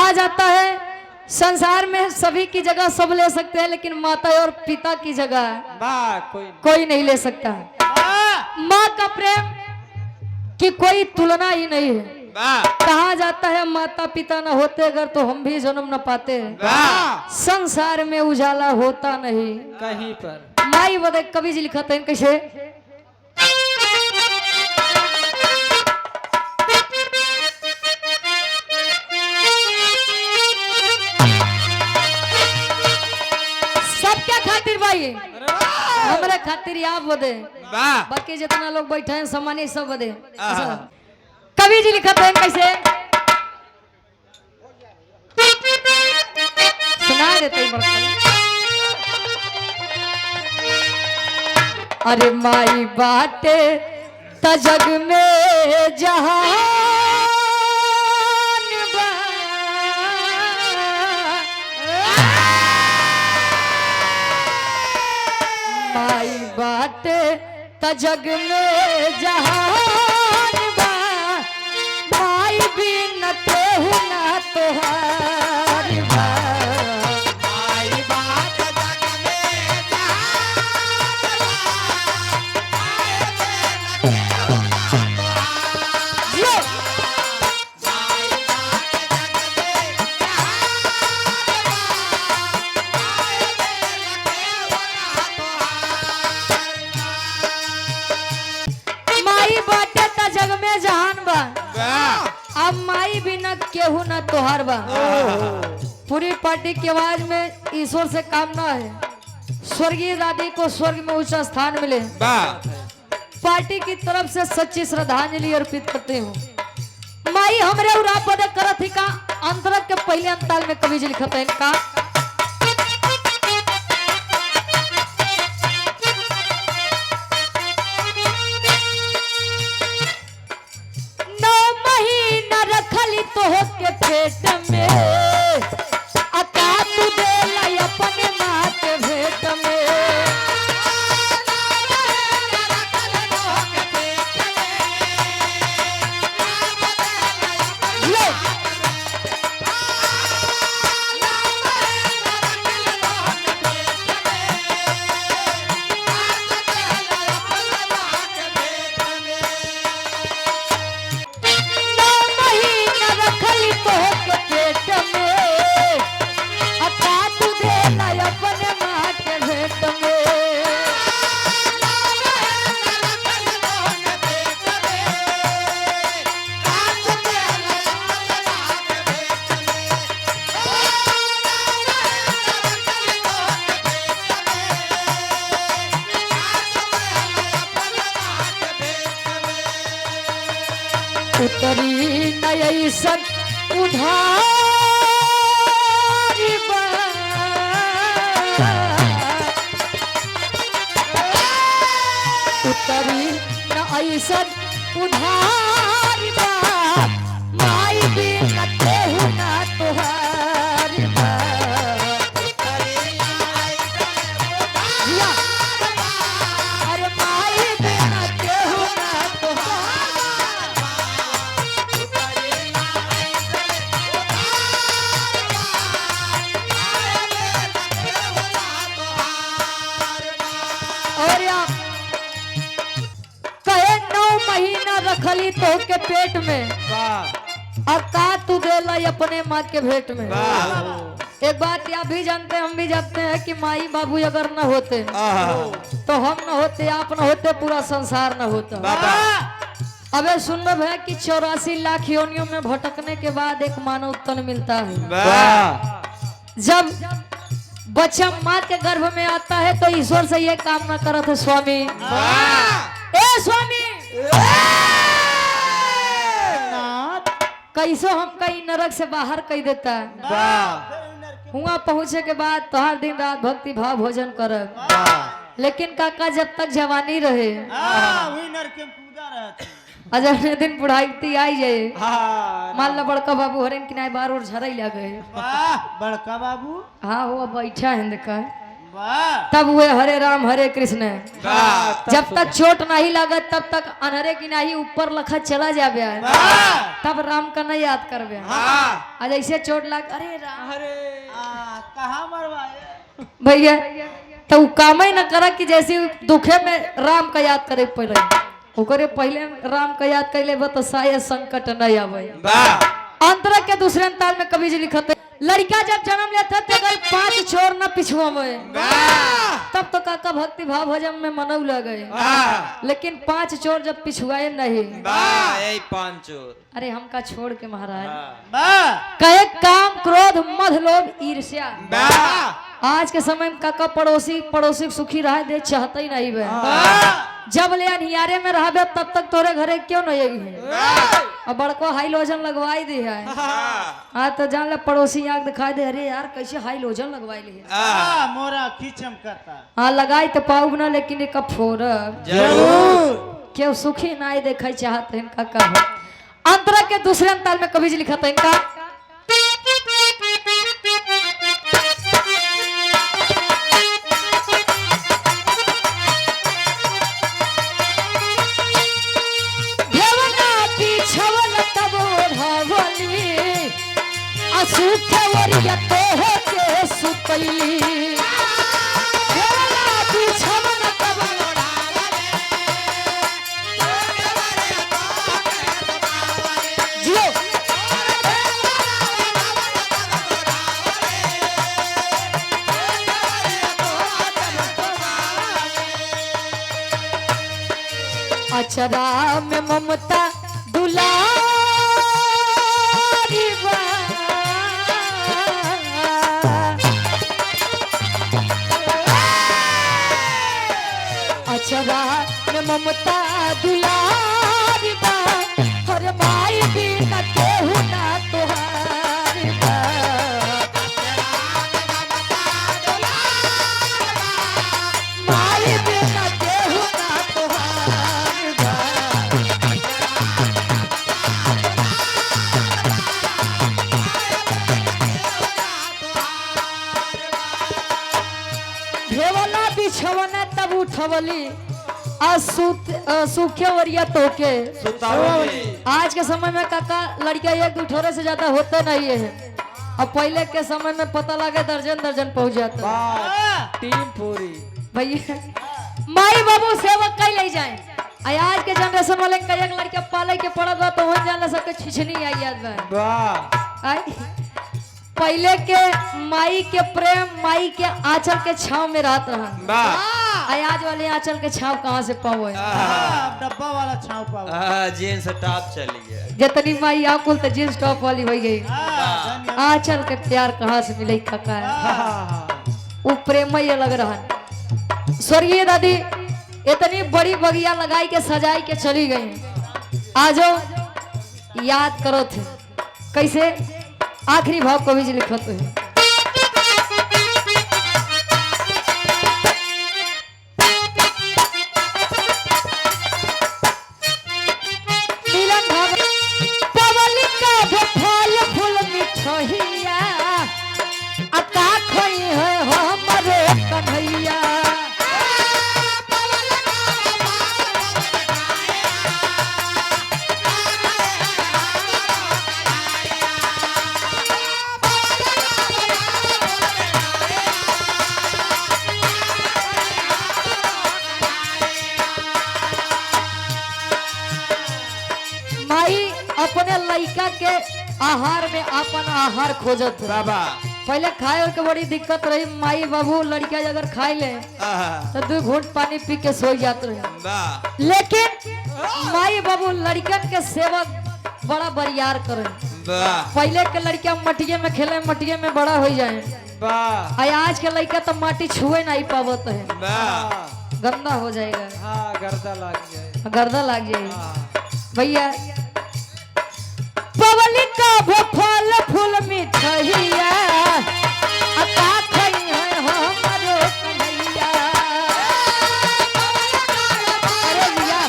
कहा जाता है संसार में सभी की जगह सब ले सकते हैं, लेकिन माता और पिता की जगह कोई नहीं ले सकता। माँ का प्रेम की कोई तुलना ही नहीं है। कहा जाता है माता पिता न होते अगर तो हम भी जन्म न पाते। संसार में उजाला होता नहीं कहीं पर। माई बदे कवि जी लिखा था कैसे, सबके खातिर भाई हमारे खातिर आप बदे, बाकी जितना लोग बैठे हैं सामान्य सब बदे। कवि जी लिखा था कैसे, सुना देते ही बड़का। अरे माई बाटे त जग में जहान बा, माई बाटे त जग में जहान बा, माई बिन केहू ना तोहार बा। अब माई बिना केहू ना तोहार बा। पूरी पार्टी की आवाज में ईश्वर से कामना है स्वर्गीय दादी को स्वर्ग में ऊंचा स्थान मिले। पार्टी की तरफ से सच्ची श्रद्धांजलि अर्पित करते हूँ। माई हमरे उरा पद करत ही का अंतरक के पहले अंताल में कवि जी लिखत है इनका, के पेट में अका तू दे लाई अपने माँ के भेट में। उतरी नई सन उधारी बा, उतरी नई सन उधारी बा, माई बिन केहू ना तोहारी बा। अरे माई बिन केहू ना तोहारी। रखली तो के पेट में और का तू देला अपने माँ के भेंट में। एक बात आप भी जानते हैं हम भी जानते हैं कि माई बाबू अगर न होते तो हम न होते, आप न होते, पूरा संसार न होता। अबे सुनब है कि 84 लाख योनियों में भटकने के बाद एक मानव तन मिलता है। जब बच्चा माँ के गर्भ में आता है तो ईश्वर से ये कामना करत है, स्वामी ए स्वामी कैसो हम कई नरक से बाहर कई देता है। हुआ पहुँचे के बाद तो हर दिन रात भक्ति भाव भोजन करब, लेकिन काका जब तक जवानी रहे अजर दिन बुढ़ाई आई जाए, मान लो बड़का बाबू हरेन किनारे बार और झरा ही लगे। बड़का बाबू हाँ वो बैठा है देखा तब हुए हरे राम हरे कृष्ण। जब तक चोट नहीं लागत तब तक अनहरे की नहीं ऊपर लखा चला जाबे, तब राम का नहीं याद करबे। आज ऐसे चोट लाग अरे राम कहाँ मरवाए भैया, तो काम ही न करा कि जैसे दुखे में राम का याद करे पड़े, ओकरे पहले राम का याद कैले बा तो शायद संकट नहीं आवे। अंतरा के दूसरे ताल में कवि जी लिखते लड़का जब जन्म लेता थे गए 5 छोर न पिछुआ में, तब तो काका भक्ति भाव भजन में मनऊ लगे, लेकिन 5 चोर जब पिछुआए नहीं, यही 5 चोर अरे हमका छोड़ के महाराज कहे काम क्रोध मध लोभ ईर्ष्या। आज के समय में काका पड़ोसी सुखी रहे दे चाहते ही नहीं बे। जब ले अनियारे में रहबे तब तक तोरे घरे क्यों नहीं आई? अब बड़को हाई लोजन लगवाई दी है। हाँ तो जान ले पड़ोसी आग दिखाई दे, अरे यार कैसे हाई लोजन लगवाई ली है। मोरा की चमकता। हाँ लगाई तो पाऊब ना, लेकिन एक फोर जरूर क्यों सुखी ना देखे चाहते हैं काका। अंतरा के दूसरे अंताल में कवि जी लिखा था इनका सुखवरिया तो होके सुतली हेला बिछवन तब जियो अचरा में ममता दुला अचरा में ममता दुलारी बा, हर माई भी न केहू ना तोहारी बा। माई भी न केहू ना तोहारी बा। भेवला बिछवना तब उठवली सूखे वरिया तोके। आज के समय में काका लड़कियां एक दूठोरे से ज्यादा होते नहीं है। अब पहले के समय में पता लगे दर्जन दर्जन पहुंच जाता टीम पूरी भैया। माई बाबू सेवक कई ले जाए। आज के जनरेशन वाले कई लड़कियां पाले के पड़त बा तो हो जाने सबके छिछनी आई याद बा। पहले के माई के प्रेम माई के आंचल के छाव में रहत रहा। आज वाले आंचल के छाव कहाँ से पाओ? डब्बा वाला छाव पाओ। जींस टॉप चली गया। जितनी माई आकुल तो जींस टॉप वाली हो गई। आंचल के प्यार कहाँ से मिले काका? वो प्रेम ही अलग रहा। स्वर्गीय दादी इतनी बड़ी बगिया लगाई के सजाई के चली गई। आजो याद करो थे कैसे आखिरी भाव कवि जी लिखत है। मिलन भाव पवली का फल फूल मिठहिया अका खोई है हमरे कन्हैया। अपने लड़का के आहार में अपन आहार खोजत बाबा। पहले खाए के बड़ी दिक्कत रही। माई बाबू लड़का अगर खाए ले तो 2 घूंट पानी पी के सो जाते रहे। लेकिन माई बाबू लड़कन के सेवक बड़ा बरियार करे। पहले के लड़का मटिये में खेले मटिये में बड़ा हो जाए। आज के लड़का तो माटी छुए नहीं पावत है, गंदा हो जाएगा। गर्दा लग जाएगा भैया। पवली का फल फूल मिठहिया अका खई है हमरो कन्हैया। अरे भैया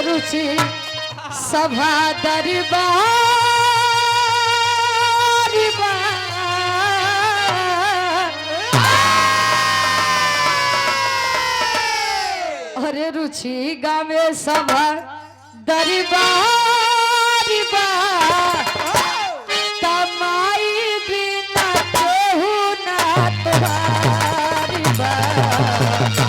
रुचि सभा दरबार अरे रुचि गावे सभा दरबार तमाई बिना केहू ना तुम्हारी बा